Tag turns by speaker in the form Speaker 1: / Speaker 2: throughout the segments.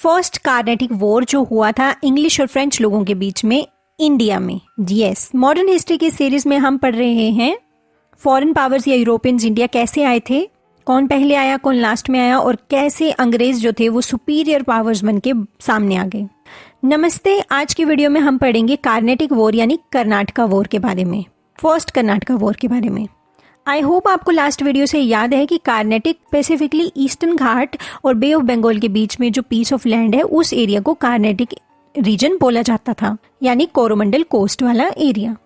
Speaker 1: First Carnatic war जो हुआ था इंग्लिश और फ्रेंच लोगों के बीच में इंडिया में। यस, मॉडर्न हिस्ट्री की सीरीज में हम पढ़ रहे हैं फॉरेन पावर्स या यूरोपियंस इंडिया कैसे आए थे, कौन पहले आया कौन लास्ट में आया, और कैसे अंग्रेज जो थे वो सुपीरियर पावर्स बन के सामने आ गए। नमस्ते, आज की वीडियो में हम पढ़ेंगे कार्नेटिक वॉर यानी कर्नाटका वॉर के बारे में, फर्स्ट कर्नाटका वॉर के बारे में। आई होप आपको लास्ट वीडियो से याद है कि कार्नेटिक स्पेसिफिकली ईस्टर्न घाट और बे ऑफ बंगाल के बीच में जो पीस ऑफ लैंड है उस एरिया को कार्नेटिक रीजन बोला जाता था, यानी कोरोमंडल कोस्ट वाला एरिया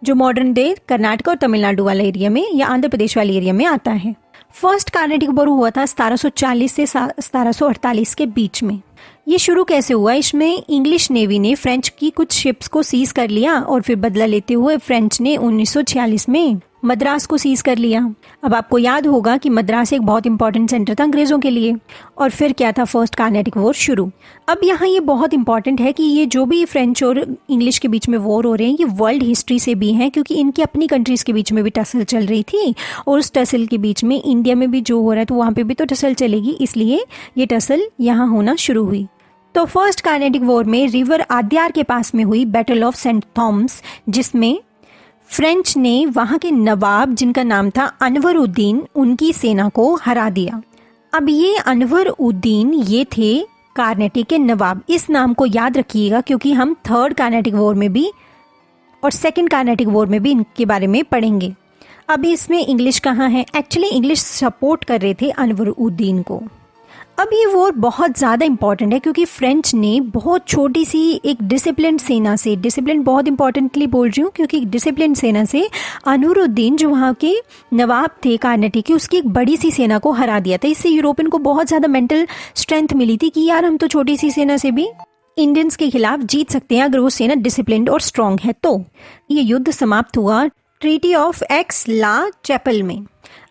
Speaker 1: जो मॉडर्न डे कर्नाटक और तमिलनाडु वाला एरिया में या आंध्र प्रदेश वाले एरिया में आता है। फर्स्ट कार्नेटिक वॉर हुआ था 1740 से 1748 के बीच में। ये शुरू कैसे हुआ? इसमें इंग्लिश नेवी ने फ्रेंच की कुछ शिप्स को सीज कर लिया और फिर बदला लेते हुए फ्रेंच ने 1946 में मद्रास को सीज कर लिया। अब आपको याद होगा कि मद्रास एक बहुत इंपॉर्टेंट सेंटर था अंग्रेजों के लिए। और फिर क्या था? फर्स्ट कार्नेटिक वॉर शुरू। अब यहाँ ये बहुत इंपॉर्टेंट है कि ये जो भी फ्रेंच और इंग्लिश के बीच में वॉर हो रहे हैं ये वर्ल्ड हिस्ट्री से भी हैं, क्योंकि इनकी अपनी कंट्रीज के बीच में भी टसल चल रही थी और उस टसल के बीच में इंडिया में भी जो हो रहा है तो वहाँ पे भी तो टसल चलेगी, इसलिए ये टसल यहाँ होना शुरू हुई। तो फर्स्ट कार्नेटिक वॉर में रिवर आद्यार के पास में हुई बैटल ऑफ सेंट थॉमस, जिसमें फ्रेंच ने वहां के नवाब जिनका नाम था अनवर उद्दीन उनकी सेना को हरा दिया। अब ये अनवर उद्दीन ये थे कार्नेटिक के नवाब। इस नाम को याद रखिएगा क्योंकि हम थर्ड कार्नेटिक वॉर में भी और सेकंड कार्नेटिक वॉर में भी इनके बारे में पढ़ेंगे। अब इसमें इंग्लिश कहाँ है? एक्चुअली इंग्लिश सपोर्ट कर रहे थे अनवर उद्दीन को। अब ये वॉर बहुत ज़्यादा इंपॉर्टेंट है क्योंकि फ्रेंच ने बहुत छोटी सी एक डिसिप्लिन सेना से, डिसिप्लिन बहुत इंपॉर्टेंटली बोल रही हूँ क्योंकि डिसिप्लिन सेना से अनवरुद्दीन जो वहाँ के नवाब थे कार्नेटिक के, उसकी एक बड़ी सी सेना को हरा दिया था। इससे यूरोपियन को बहुत ज़्यादा मेंटल स्ट्रेंथ मिली थी कि यार हम तो छोटी सी सेना से भी इंडियंस के खिलाफ जीत सकते हैं अगर वो सेना डिसिप्लिन और स्ट्रॉन्ग है। तो ये युद्ध समाप्त हुआ treaty of Aix-la-Chapelle में।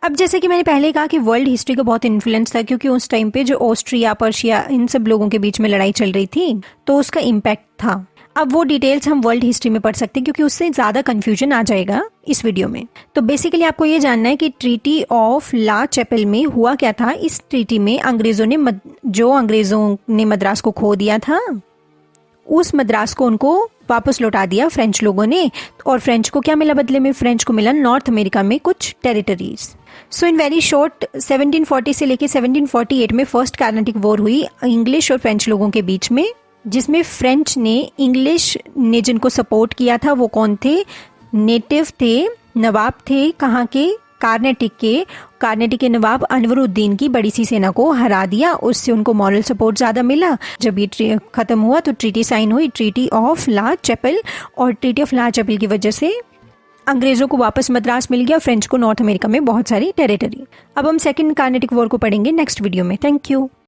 Speaker 1: अब जैसे कि मैंने पहले कहा कि वर्ल्ड हिस्ट्री का बहुत इन्फ्लुएंस था क्योंकि उस टाइम पे जो ऑस्ट्रिया पर्शिया इन सब लोगों के बीच में लड़ाई चल रही थी तो उसका इम्पैक्ट था। अब वो डिटेल्स हम वर्ल्ड हिस्ट्री में पढ़ सकते हैं क्योंकि उससे ज़्यादा कन्फ्यूजन आ जाएगा इस वीडियो में। तो बेसिकली आपको ये जानना है कि ट्रीटी ऑफ ला चैपल में हुआ क्या था। इस ट्रीटी में अंग्रेजों ने मद्रास को खो दिया था, उस मद्रास को उनको वापस लौटा दिया फ्रेंच लोगों ने। और फ्रेंच को क्या मिला बदले में? फ्रेंच को मिला नॉर्थ अमेरिका में कुछ territories. So in very short 1740 से लेके 1748 में फर्स्ट कार्नेटिक वॉर हुई इंग्लिश और फ्रेंच लोगों के बीच में, जिसमें फ्रेंच ने इंग्लिश ने जिनको सपोर्ट किया था वो कौन थे? नेटिव थे, नवाब थे कहाँ के? कार्नेटिक के नवाब अनवरुद्दीन की बड़ी सी सेना को हरा दिया। उससे उनको मॉरल सपोर्ट ज़्यादा मिला। जब ये खत्म हुआ तो ट्रीटी साइन हुई, ट्रीटी ऑफ ला चैपल, और ट्रीटी ऑफ ला चैपल की वजह से अंग्रेजों को वापस मद्रास मिल गया, फ्रेंच को नॉर्थ अमेरिका में बहुत सारी टेरिटरी। अब हम सेकंड कार्नेटिक वॉर को पढ़ेंगे नेक्स्ट वीडियो में। Thank you.